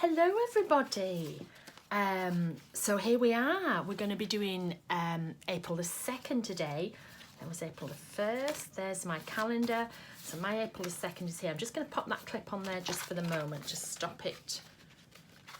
Hello everybody. So here we are. We're going to be doing April the 2nd today. That was April the 1st. There's my calendar. So my April the 2nd is here. I'm just going to pop that clip on there just for the moment. Just stop it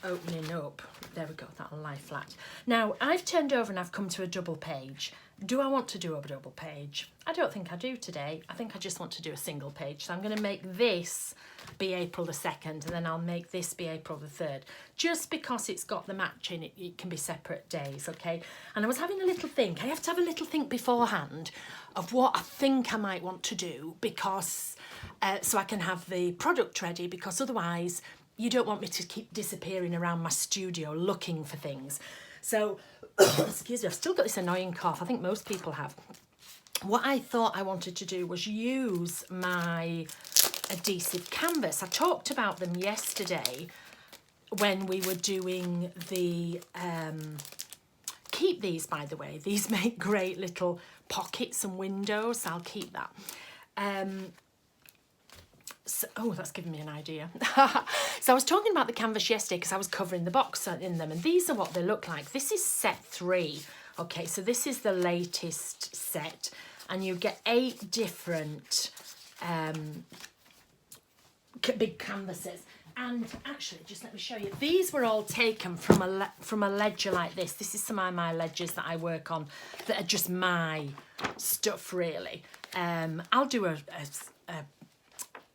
opening up. There we go. That'll lie flat. Now I've turned over and I've come to a double page. Do I want to do a double page? I don't think I do today. I think I just want to do a single page. So I'm going to make this be April the 2nd and then I'll make this be April the 3rd. Just because it's got the matching, it can be separate days, okay? And I was having a little think. I have to have a little think beforehand of what I think I might want to do because so I can have the product ready, because otherwise you don't want me to keep disappearing around my studio looking for things. So, excuse me, I've still got this annoying cough. I think most people have. What I thought I wanted to do was use my adhesive canvas. I talked about them yesterday when we were doing the, keep these by the way, these make great little pockets and windows. I'll keep that. So, oh, that's given me an idea. So I was talking about the canvas yesterday because I was covering the box in them, and these are what they look like. This is set 3. Okay, so this is the latest set, and you get 8 different big canvases. And actually, just let me show you. These were all taken from a ledger like this. This is some of my ledgers that I work on that are just my stuff, really. I'll do a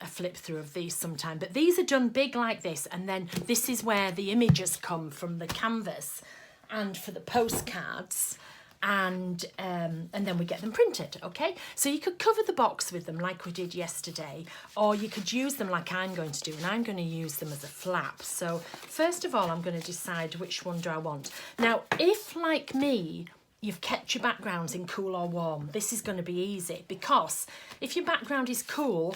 flip through of these sometime, but these are done big like this, and then this is where the images come from the canvas and for the postcards, and then we get them printed. Okay, so you could cover the box with them like we did yesterday, or you could use them like I'm going to do, and I'm going to use them as a flap. So first of all, I'm going to decide which one do I want. Now, if like me you've kept your backgrounds in cool or warm, this is going to be easy, because if your background is cool,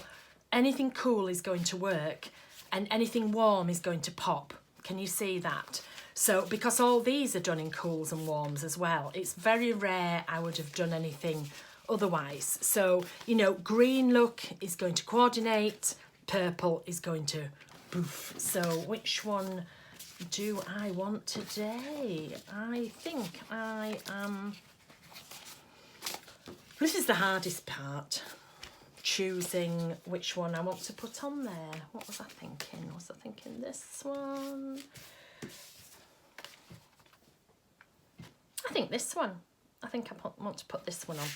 anything cool is going to work and anything warm is going to pop. Can you see that? So because all these are done in cools and warms as well, it's very rare I would have done anything otherwise. So, you know, green look is going to coordinate, purple is going to poof. So which one do I want today? I think I am... This is the hardest part. Choosing which one I want to put on there. What was I thinking? Was I thinking this one? I think this one. I think I want to put this one on.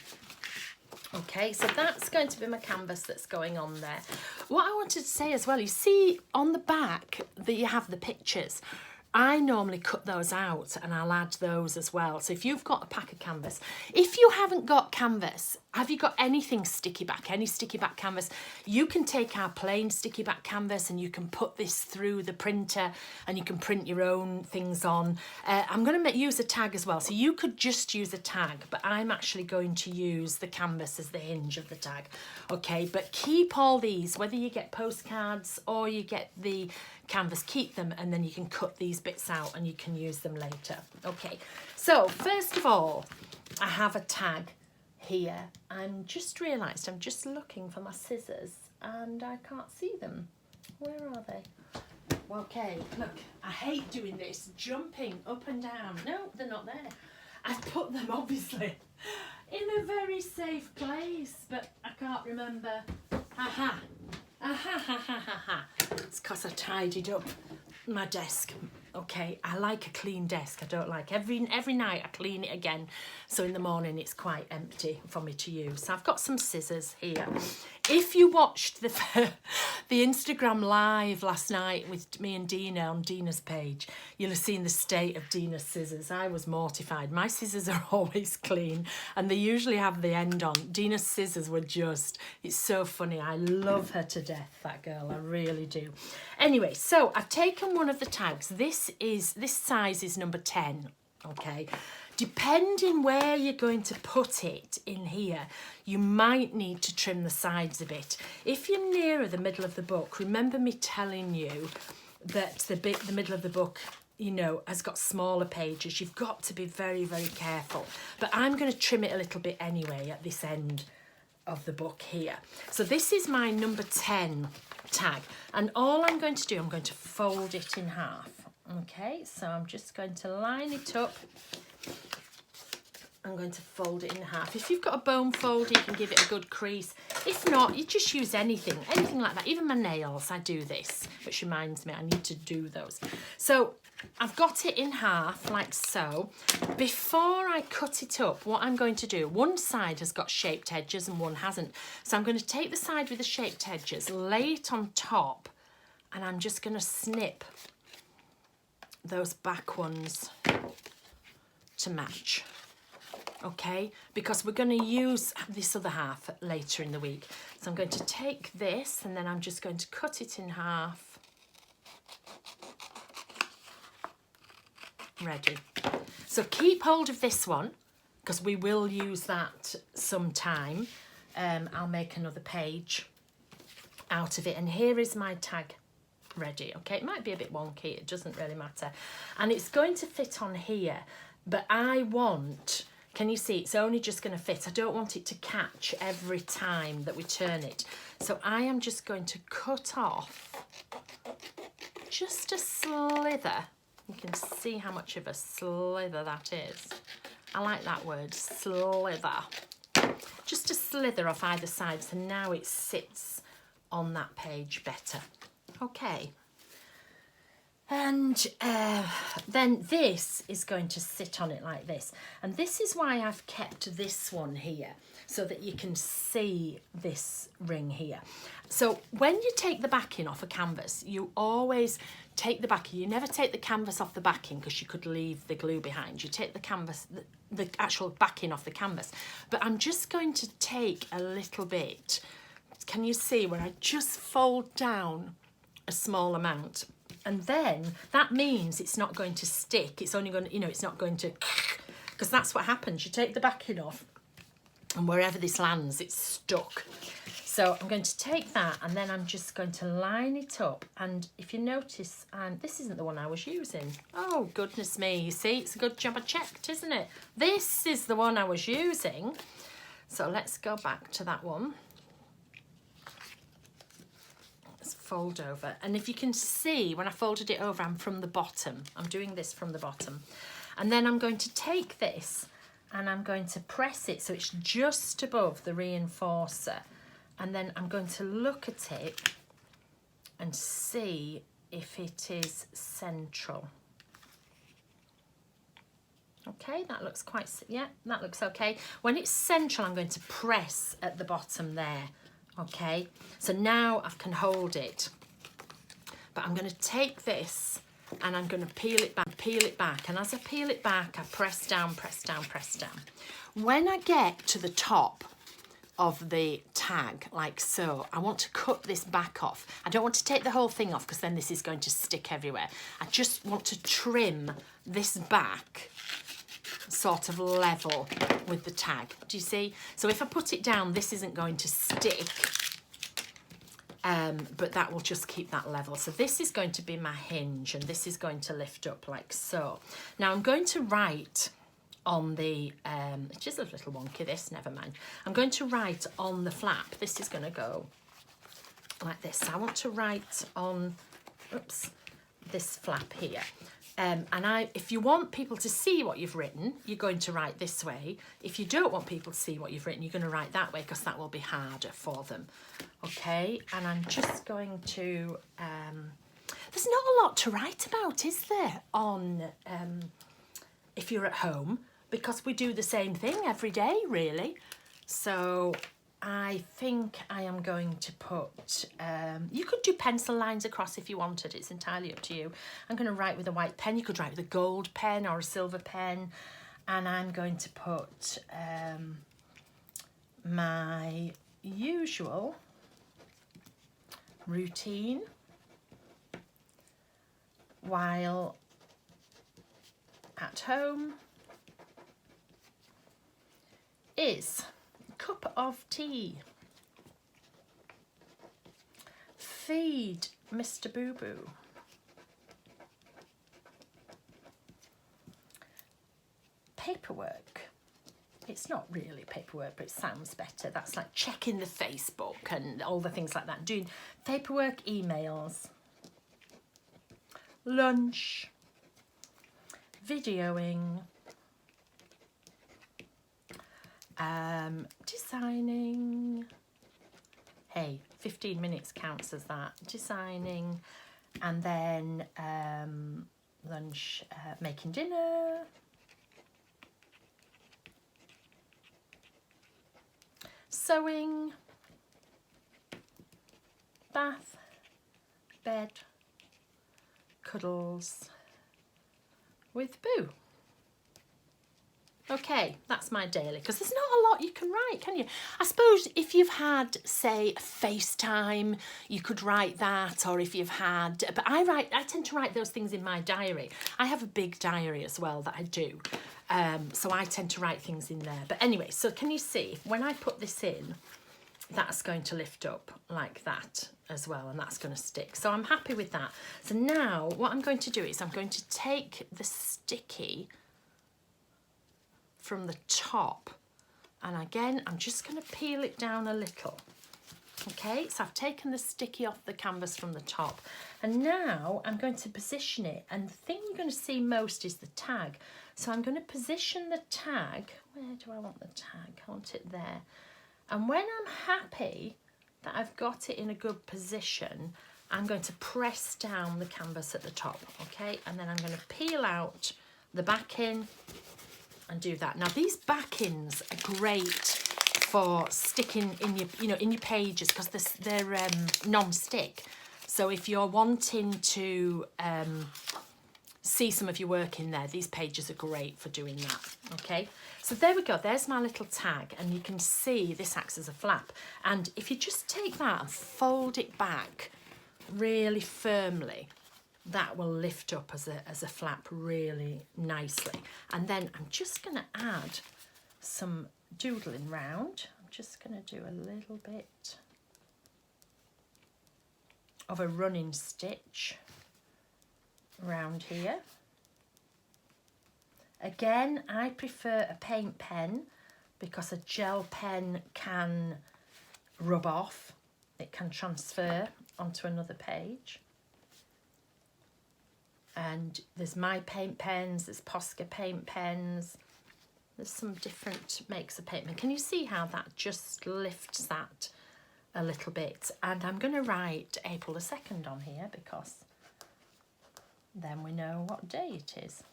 Okay, so that's going to be my canvas that's going on there. What I wanted to say as well, you see on the back that you have the pictures. I normally cut those out and I'll add those as well. So if you've got a pack of canvas, if you haven't got canvas, have you got anything sticky back, any sticky back canvas? You can take our plain sticky back canvas and you can put this through the printer and you can print your own things on. I'm going to use a tag as well. So you could just use a tag, but I'm actually going to use the canvas as the hinge of the tag. Okay, but keep all these, whether you get postcards or you get the canvas, keep them, and then you can cut these bits out and you can use them later. Okay, so first of all, I have a tag here. I'm just realised I'm just looking for my scissors and I can't see them. Where are they? Okay, look, I hate doing this, jumping up and down. No, they're not there. I've put them obviously in a very safe place, but I can't remember. Aha. Aha, ha, ha, ha, ha. It's because I tidied up my desk. Okay, I like a clean desk. I don't like every night I clean it again, so in the morning it's quite empty for me to use. So I've got some scissors here. If you watched the Instagram live last night with me and Dina on Dina's page, you'll have seen the state of Dina's scissors. I was mortified. My scissors are always clean and they usually have the end on. Dina's scissors were just, it's so funny. I love her to death, that girl. I really do. Anyway, so I've taken one of the tags. This size is number 10, okay? Depending where you're going to put it in here, you might need to trim the sides a bit. If you're nearer the middle of the book, remember me telling you that the middle of the book, you know, has got smaller pages. You've got to be very, very careful. But I'm going to trim it a little bit anyway at this end of the book here. So this is my number 10 tag. And all I'm going to do, I'm going to fold it in half. Okay, so I'm just going to line it up. I'm going to fold it in half. If you've got a bone folder, you can give it a good crease. If not, you just use anything like that. Even my nails, I do this, which reminds me I need to do those. So I've got it in half like so. Before I cut it up, what I'm going to do, one side has got shaped edges and one hasn't. So I'm going to take the side with the shaped edges, lay it on top, and I'm just going to snip those back ones to match. Okay, because we're going to use this other half later in the week. So I'm going to take this and then I'm just going to cut it in half. Ready. So keep hold of this one because we will use that sometime. I'll make another page out of it, and here is my tag ready. Okay, it might be a bit wonky, it doesn't really matter, and it's going to fit on here, but I want, can you see, it's only just going to fit. I don't want it to catch every time that we turn it, so I am just going to cut off just a slither. You can see how much of a slither that is. I like that word, slither. Just a slither off either side, so now it sits on that page better. Okay. And then this is going to sit on it like this. And this is why I've kept this one here, so that you can see this ring here. So when you take the backing off a canvas, you always take the backing. You never take the canvas off the backing because you could leave the glue behind. You take the canvas, the actual backing off the canvas. But I'm just going to take a little bit. Can you see where I just fold down a small amount? And then that means it's not going to stick. It's only going to, it's not going to, because that's what happens. You take the backing off and wherever this lands, it's stuck. So I'm going to take that and then I'm just going to line it up. And if you notice, this isn't the one I was using. Oh, goodness me. You see, it's a good job I checked, isn't it? This is the one I was using. So let's go back to that one. Let's fold over. And if you can see, when I folded it over, I'm from the bottom. I'm doing this from the bottom. And then I'm going to take this and I'm going to press it so it's just above the reinforcer. And then I'm going to look at it and see if it is central. Okay, that looks quite, yeah, that looks okay. When it's central, I'm going to press at the bottom there. Okay, so now I can hold it. But I'm going to take this and I'm going to peel it back. And as I peel it back, I press down, press down, press down. When I get to the top of the tag, like so, I want to cut this back off. I don't want to take the whole thing off because then this is going to stick everywhere. I just want to trim this back sort of level with the tag. Do you see? So if I put it down, this isn't going to stick, but that will just keep that level. So this is going to be my hinge and this is going to lift up like so. Now I'm going to write on the, it's just a little wonky this, never mind. I'm going to write on the flap. This is going to go like this. So I want to write on, oops, this flap here. And if you want people to see what you've written, you're going to write this way. If you don't want people to see what you've written, you're going to write that way because that will be harder for them. Okay, and I'm just going to, there's not a lot to write about, is there, on if you're at home, because we do the same thing every day, really. So I think I am going to put, you could do pencil lines across if you wanted, it's entirely up to you. I'm going to write with a white pen, you could write with a gold pen or a silver pen, and I'm going to put my usual routine while at home is cup of tea. Feed Mr. Boo Boo. Paperwork. It's not really paperwork, but it sounds better. That's like checking the Facebook and all the things like that. Doing paperwork, emails, lunch, videoing, designing. Hey, 15 minutes counts as that. Designing, and then lunch, making dinner. Sewing, bath, bed, cuddles with Boo. Okay, that's my daily, because there's not a lot you can write, can you? I suppose if you've had, say, FaceTime, you could write that, or if you've had, but I tend to write those things in my diary. I have a big diary as well that I do, so I tend to write things in there. But anyway, so can you see, when I put this in, that's going to lift up like that as well, and that's going to stick. So I'm happy with that. So now what I'm going to do is I'm going to take the sticky from the top, and again I'm just going to peel it down a little. Okay, so I've taken the sticky off the canvas from the top, and now I'm going to position it, and the thing you're going to see most is the tag. So I'm going to position the tag. Where do I want the tag? I want it there. And when I'm happy that I've got it in a good position, I'm going to press down the canvas at the top, okay? And then I'm going to peel out the backing and do that. Now these backings are great for sticking in your, in your pages, because they're non-stick. So if you're wanting to see some of your work in there, these pages are great for doing that. Okay, so there we go. There's my little tag, and you can see this acts as a flap. And if you just take that and fold it back really firmly, that will lift up as a flap really nicely. And then I'm just going to add some doodling round. I'm just going to do a little bit of a running stitch around here. Again, I prefer a paint pen because a gel pen can rub off. It can transfer onto another page. And there's my paint pens, there's Posca paint pens, there's some different makes of paint pen. Can you see how that just lifts that a little bit? And I'm going to write April the 2nd on here, because then we know what day it is.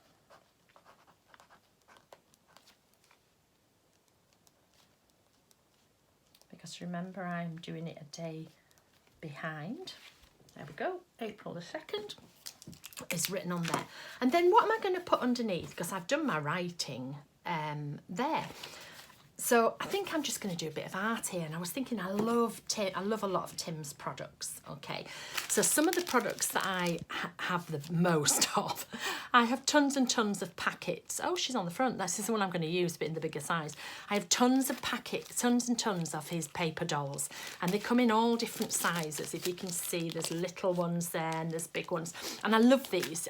Because remember, I'm doing it a day behind. There we go, April the 2nd. Is written on there. And then what am I going to put underneath? Because I've done my writing there. So I think I'm just going to do a bit of art here. And I was thinking, I love a lot of Tim's products. Okay, so some of the products that I have the most of, I have tons and tons of packets. Oh, she's on the front. This is the one I'm going to use, but in the bigger size. I have tons of packets, tons and tons of his paper dolls, and they come in all different sizes. If you can see, there's little ones there and there's big ones, and I love these.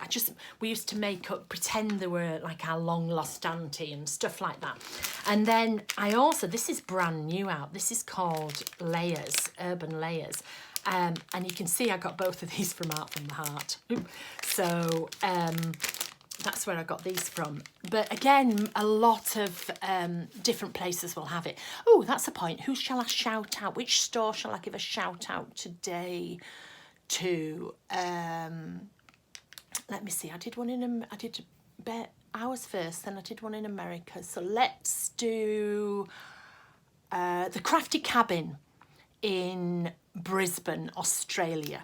We used to make up, pretend they were like our long lost auntie and stuff like that. And then I also, this is brand new out, this is called Layers, Urban Layers. And you can see I got both of these from Art from the Heart. So that's where I got these from. But again, a lot of different places will have it. Oh, that's a point. Who shall I shout out? Which store shall I give a shout out today to? Let me see. I did ours first, then I did one in America. So let's do the Crafty Cabin in Brisbane, Australia.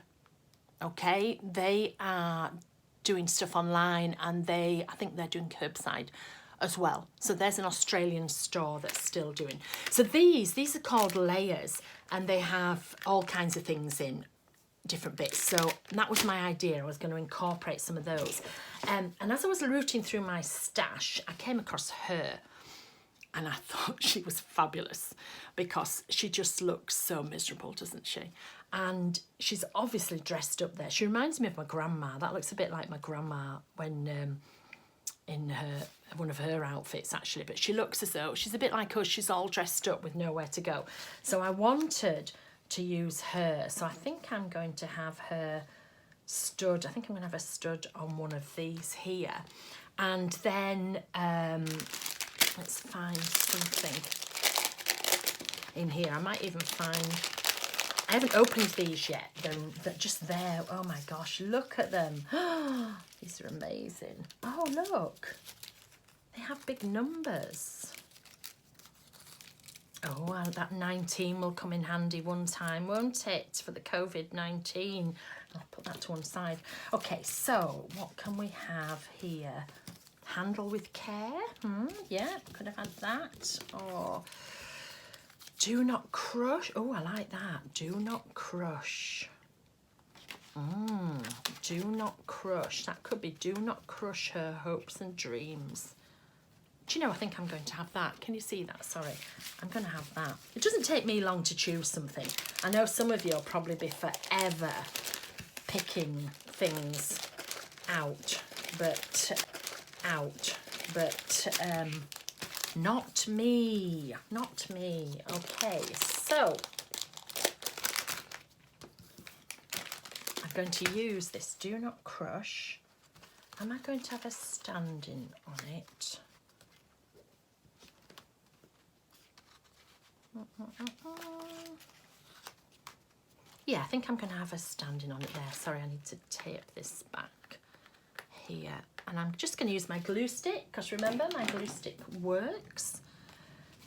Okay, they are doing stuff online, and I think they're doing curbside as well. So there's an Australian store that's still doing. So these are called Layers, and they have all kinds of things in different bits. So that was my idea. I was going to incorporate some of those. And as I was rooting through my stash, I came across her, and I thought she was fabulous, because she just looks so miserable, doesn't she? And she's obviously dressed up there. She reminds me of my grandma. That looks a bit like my grandma when in one of her outfits actually, but she looks as though she's a bit like us. She's all dressed up with nowhere to go. So I wanted to use her. So I think I'm going to have her stood. I think I'm going to have a stud on one of these here. And then let's find something in here. I might even find... I haven't opened these yet. They're just there. Oh my gosh, look at them. These are amazing. Oh, look. They have big numbers. Oh, well, that 19 will come in handy one time, won't it? For the COVID-19. I'll put that to one side. Okay, so what can we have here? Handle with care. Yeah, could have had that. Or... do not crush. Oh, I like that. Do not crush. Do not crush. That could be do not crush her hopes and dreams. Do you know, I think I'm going to have that. Can you see that? Sorry. I'm going to have that. It doesn't take me long to choose something. I know some of you will probably be forever picking things out. But not me, not me. Okay, so I'm going to use this Do Not Crush. Am I going to have a stand-in on it? Yeah, I think I'm going to have a stand-in on it there. Sorry, I need to tape this back here. And I'm just going to use my glue stick, because remember, my glue stick works.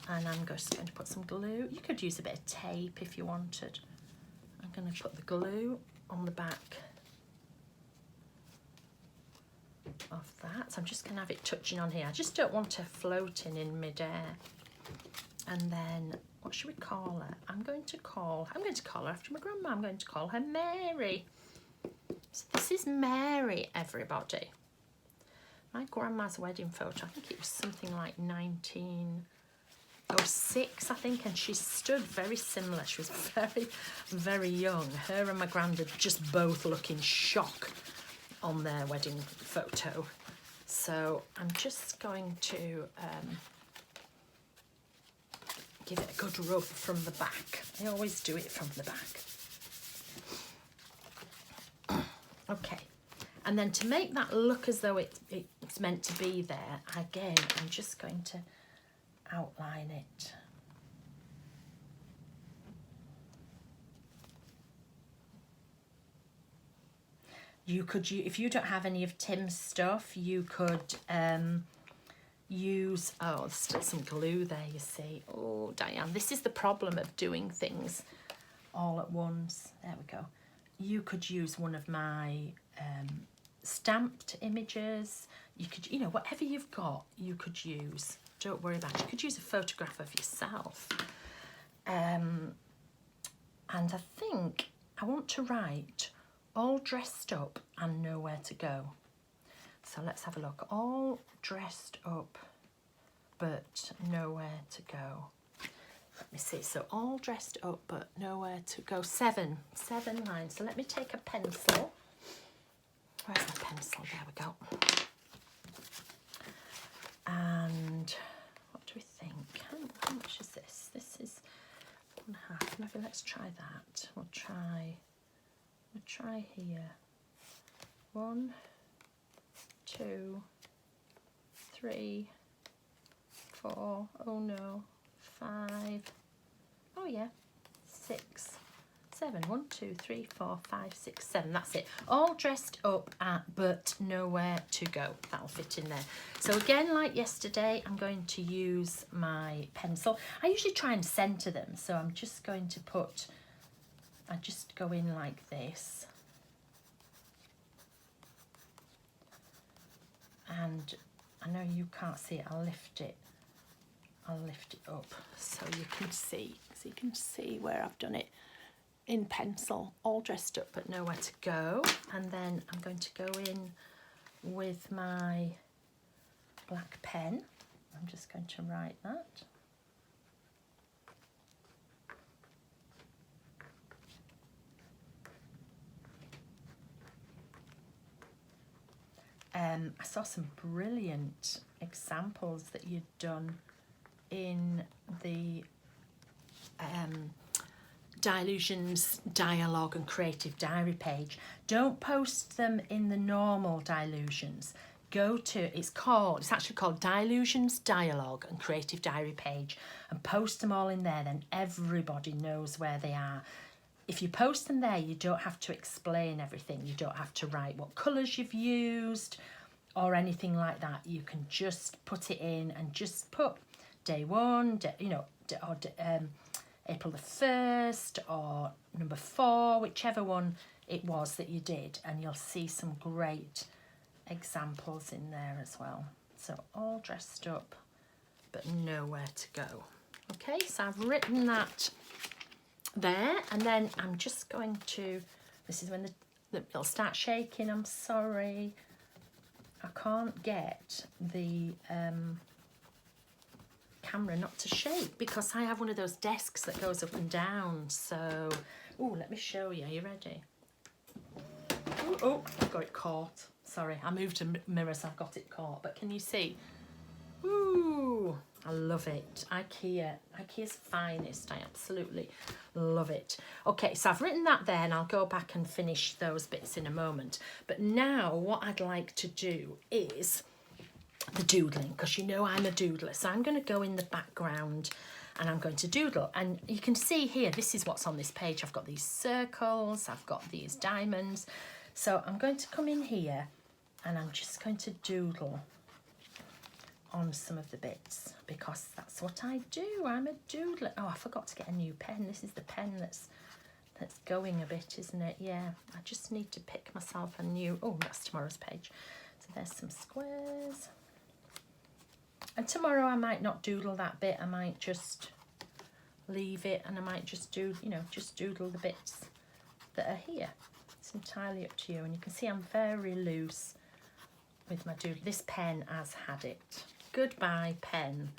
And I'm just going to put some glue. You could use a bit of tape if you wanted. I'm going to put the glue on the back of that. So I'm just going to have it touching on here. I just don't want her floating in midair. And then, what should we call her? I'm going to call her after my grandma. I'm going to call her Mary. So this is Mary, everybody. My grandma's wedding photo, I think it was something like 1906, I think, and she stood very similar. She was very, very young. Her and my granddad just both look in shock on their wedding photo. So I'm just going to give it a good rub from the back. I always do it from the back. Okay. And then to make that look as though it's meant to be there, again, I'm just going to outline it. You could, if you don't have any of Tim's stuff, you could use, oh, there's still some glue there, you see. Oh, Diane, this is the problem of doing things all at once. There we go. You could use one of my stamped images. You could, you know, whatever you've got, you could use. Don't worry about it. You could use a photograph of yourself. And I think I want to write all dressed up and nowhere to go. So let's have a look. All dressed up but nowhere to go. Let me see. So all dressed up but nowhere to go. Seven lines. So let me take a pencil. Where's my pencil? There we go. And what do we think? How much is this? This is 1/2. Maybe let's try that. We'll try here. 1, 2, 3, 4. Oh no. 5. Oh yeah. 6. 7. 1, 2, 3, 4, 5, 6, 7. That's it. All dressed up but nowhere to go. That'll fit in there. So again, like yesterday, I'm going to use my pencil. I usually try and centre them. So I'm just going to put, I just go in like this. And I know you can't see it. I'll lift it up so you can see. So you can see where I've done it. In pencil, all dressed up but nowhere to go. And then I'm going to go in with my black pen. I'm just going to write that. I saw some brilliant examples that you'd done in the Dylusions, Dyalog and Creative Diary page. Don't post them in the normal Dylusions. Go to, it's actually called Dylusions, Dyalog and Creative Diary page, and post them all in there, then everybody knows where they are. If you post them there, you don't have to explain everything. You don't have to write what colours you've used or anything like that. You can just put it in and just put day 1, April the 1st or number 4, whichever one it was that you did, and you'll see some great examples in there as well. So all dressed up, but nowhere to go. Okay, so I've written that there, and then I'm just going to, this is when it'll start shaking. I'm sorry, I can't get the camera not to shake because I have one of those desks that goes up and down. So, oh, let me show you. Are you ready? Oh, I've got it caught. Sorry, I moved a mirror, so I've got it caught. But can you see? Ooh, I love it. IKEA's finest. I absolutely love it. Okay, so I've written that there, and I'll go back and finish those bits in a moment. But now what I'd like to do is the doodling, because you know I'm a doodler. So I'm going to go in the background and I'm going to doodle. And you can see here, this is what's on this page. I've got these circles, I've got these diamonds. So I'm going to come in here and I'm just going to doodle on some of the bits because that's what I do. I'm a doodler. Oh, I forgot to get a new pen. This is the pen that's going a bit, isn't it? Yeah, I just need to pick myself a new, oh, that's tomorrow's page. So there's some squares. And tomorrow I might not doodle that bit. I might just leave it, and I might just do, just doodle the bits that are here. It's entirely up to you. And you can see I'm very loose with my doodle. This pen has had it. Goodbye, pen.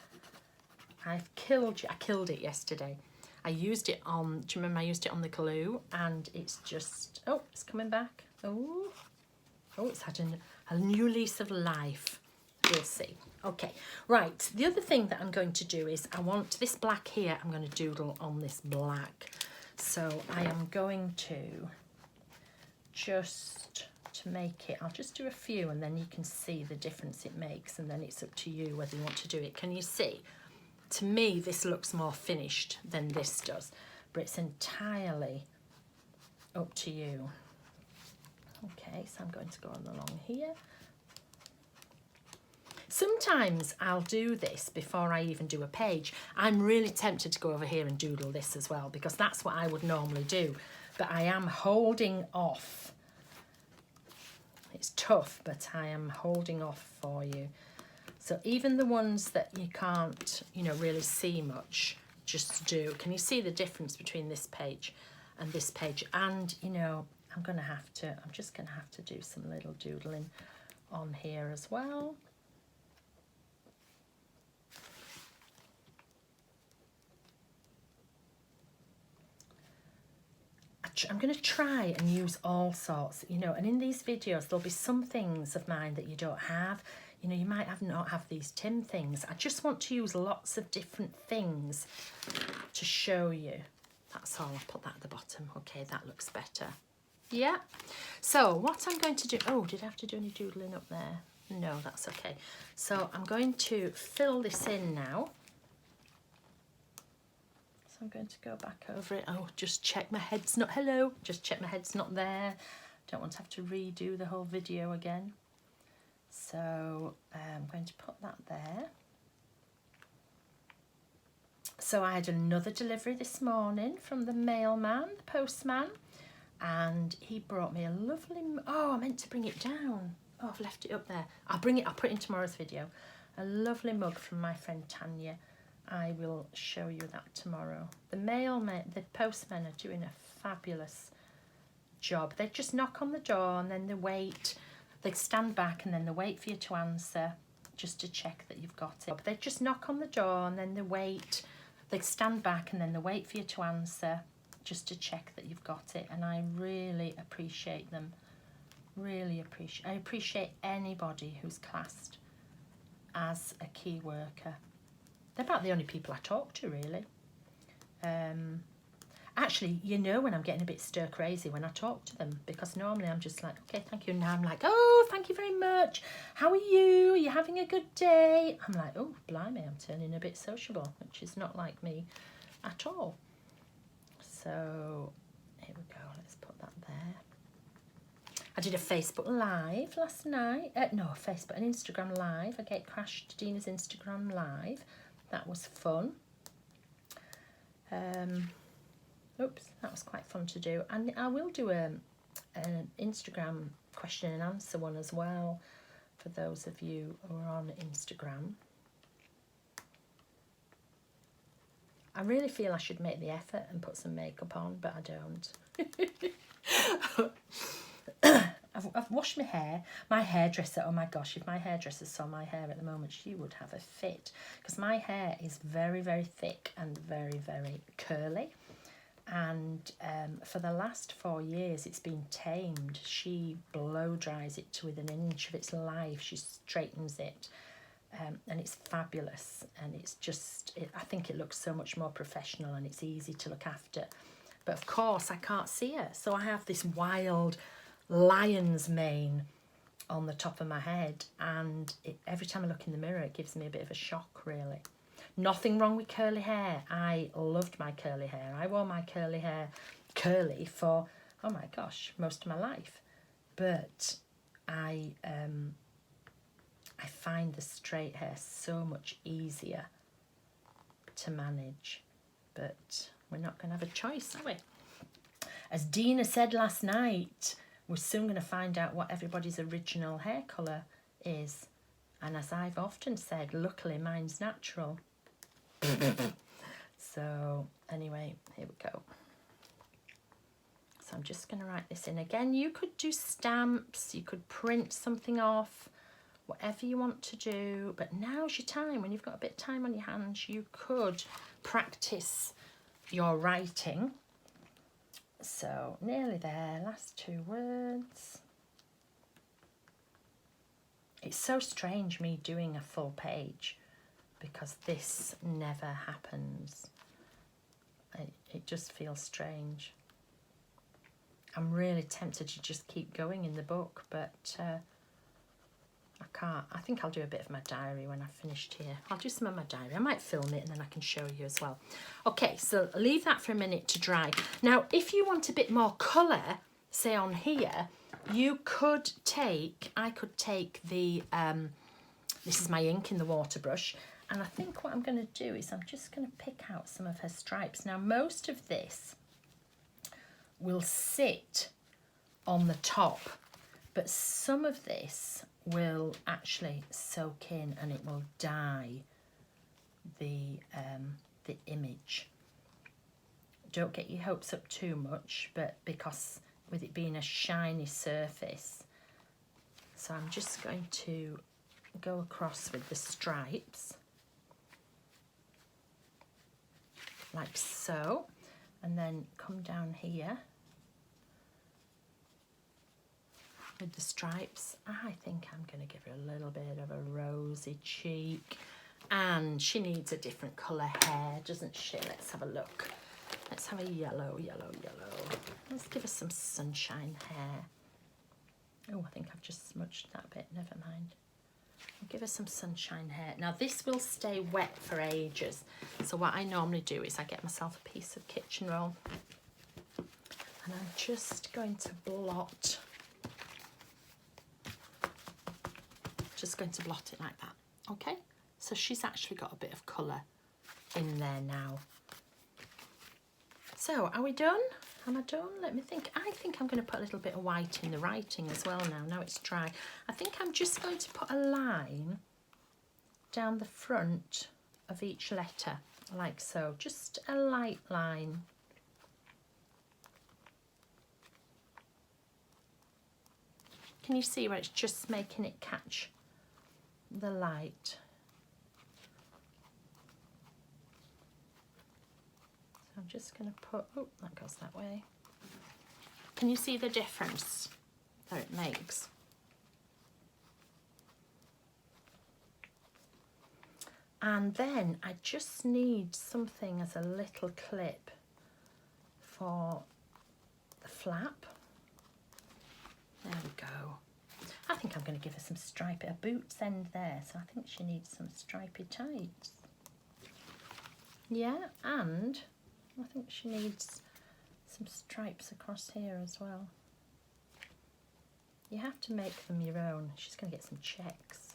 I've killed you. I killed it yesterday. I used it on, do you remember I used it on the glue? And it's just, oh, it's coming back. Oh, it's had a new lease of life. We'll see. Okay, right. The other thing that I'm going to do is I want this black here. I'm going to doodle on this black. So I am going to just to make it, I'll just do a few and then you can see the difference it makes, and then it's up to you whether you want to do it. Can you see? To me, this looks more finished than this does, but it's entirely up to you. Okay, so I'm going to go on along here. Sometimes I'll do this before I even do a page. I'm really tempted to go over here and doodle this as well because that's what I would normally do, but I am holding off. It's tough, but I am holding off for you. So even the ones that you can't, really see much, just do. Can you see the difference between this page and this page? And, I'm just going to have to do some little doodling on here as well. I'm going to try and use all sorts, and in these videos there'll be some things of mine that you don't have. You might not have these Tim things. I just want to use lots of different things to show you. That's all. I'll put that at the bottom. Okay, that looks better. Yeah. So what I'm going to do, oh, did I have to do any doodling up there? No, that's okay. So I'm going to fill this in now. So I'm going to go back over it. Oh, just check my head's not, hello, just check my head's not there. Don't want to have to redo the whole video again. So I'm going to put that there. So I had another delivery this morning from the mailman, the postman, and he brought me a lovely, oh, I meant to bring it down. Oh, I've left it up there. I'll put it in tomorrow's video. A lovely mug from my friend Tanya. I will show you that tomorrow. The postmen are doing a fabulous job. They just knock on the door and then they wait. They stand back and then they wait for you to answer just to check that you've got it. They just knock on the door and then they wait. They stand back and then they wait for you to answer just to check that you've got it. And I really appreciate them Really I appreciate anybody who's classed as a key worker. They're about the only people I talk to, really. Actually, you know when I'm getting a bit stir crazy when I talk to them, because normally I'm just like, okay, thank you. Now I'm like, oh, thank you very much. How are you? Are you having a good day? I'm like, oh, blimey, I'm turning a bit sociable, which is not like me at all. So here we go. Let's put that there. I did a Facebook Live last night. No, Facebook and Instagram Live. I get crashed Dina's Instagram Live. That was fun. Oops, that was quite fun to do. And I will do an Instagram question and answer one as well for those of you who are on Instagram. I really feel I should make the effort and put some makeup on, but I don't. I've washed my hair. My hairdresser, oh my gosh, if my hairdresser saw my hair at the moment, she would have a fit. Because my hair is very, very thick and very, very curly. And for the last 4 years, it's been tamed. She blow dries it to within an inch of its life. She straightens it. And it's fabulous. And it's just, I think it looks so much more professional and it's easy to look after. But of course, I can't see her. So I have this wild lion's mane on the top of my head, and every time I look in the mirror it gives me a bit of a shock, really. Nothing wrong with curly hair. I loved my curly hair. I wore my curly hair curly for, oh my gosh, most of my life. But I find the straight hair so much easier to manage. But we're not going to have a choice, are we? As Dina said last night, we're soon going to find out what everybody's original hair colour is. And as I've often said, luckily mine's natural. So anyway, here we go. So I'm just going to write this in. Again, you could do stamps, you could print something off, whatever you want to do. But now's your time. When you've got a bit of time on your hands, you could practice your writing. So nearly there, last 2 words. It's so strange me doing a full page because this never happens. It just feels strange. I'm really tempted to just keep going in the book, but I can't. I think I'll do a bit of my diary when I've finished here. I'll do some of my diary. I might film it and then I can show you as well. Okay, so leave that for a minute to dry. Now, if you want a bit more colour, say on here, you could take, I could take the, this is my ink in the water brush, and I think what I'm going to do is I'm just going to pick out some of her stripes. Now, most of this will sit on the top, but some of this will actually soak in and it will dye the image. Don't get your hopes up too much, but because with it being a shiny surface, so I'm just going to go across with the stripes like so, and then come down here with the stripes. I think I'm going to give her a little bit of a rosy cheek, and she needs a different colour hair, doesn't she? Let's have a look. Let's have a yellow. Let's give her some sunshine hair. Oh, I think I've just smudged that bit, never mind. I'll give her some sunshine hair. Now this will stay wet for ages, so what I normally do is I get myself a piece of kitchen roll and I'm just going to blot. Just going to blot it like that, okay? So she's actually got a bit of colour in there now. So, are we done? Am I done? Let me think. I think I'm going to put a little bit of white in the writing as well now. Now it's dry. I think I'm just going to put a line down the front of each letter, like so. Just a light line. Can you see where it's just making it catch the light? So I'm just going to put, oh, that goes that way. Can you see the difference? that it makes. And then I just need something as a little clip for the flap. There we go. I think I'm going to give her some stripy, a boots end there, so I think she needs some stripy tights. Yeah, and I think she needs some stripes across here as well. You have to make them your own. She's going to get some checks.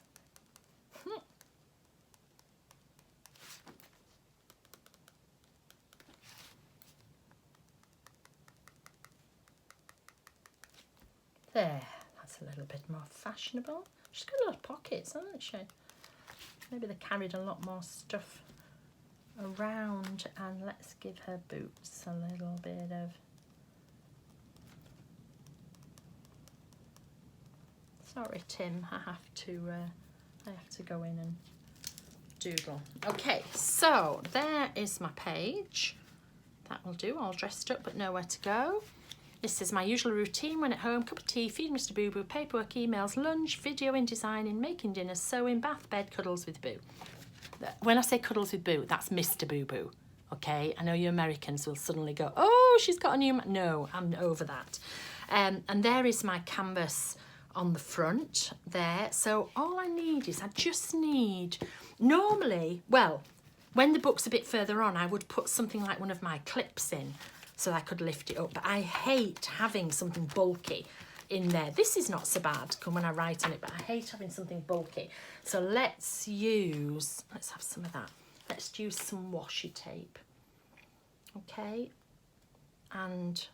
There, that's a little bit more fashionable. She's got a lot of pockets, hasn't she? Maybe they carried a lot more stuff around. And let's give her boots a little bit of... Sorry, Tim, I have to go in and doodle. Okay, so there is my page. That will do, all dressed up but nowhere to go. This is my usual routine when at home: cup of tea, feed Mr. Boo Boo, paperwork, emails, lunch, video in designing, making dinner, sewing, bath, bed, cuddles with Boo. When I say cuddles with Boo, that's Mr. Boo Boo, okay? I know you Americans will suddenly go, oh, she's got a new... No, I'm over that. And there is my canvas on the front there. So all I need is, I just need... Normally, well, when the book's a bit further on, I would put something like one of my clips in, so I could lift it up. But I hate having something bulky in there. This is not so bad when I write on it, but I hate having something bulky. So let's have some of that. Let's use some washi tape. Okay. And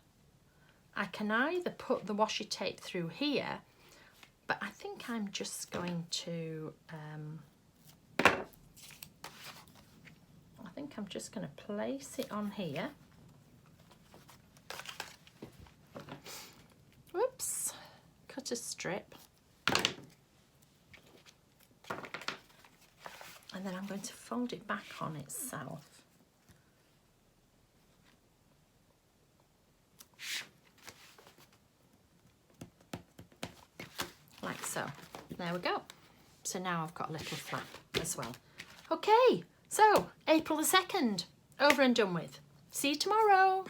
I can either put the washi tape through here, but I think I'm just going to, place it on here. Whoops, cut a strip. And then I'm going to fold it back on itself. Like so. There we go. So now I've got a little flap as well. Okay, so April the 2nd, over and done with. See you tomorrow.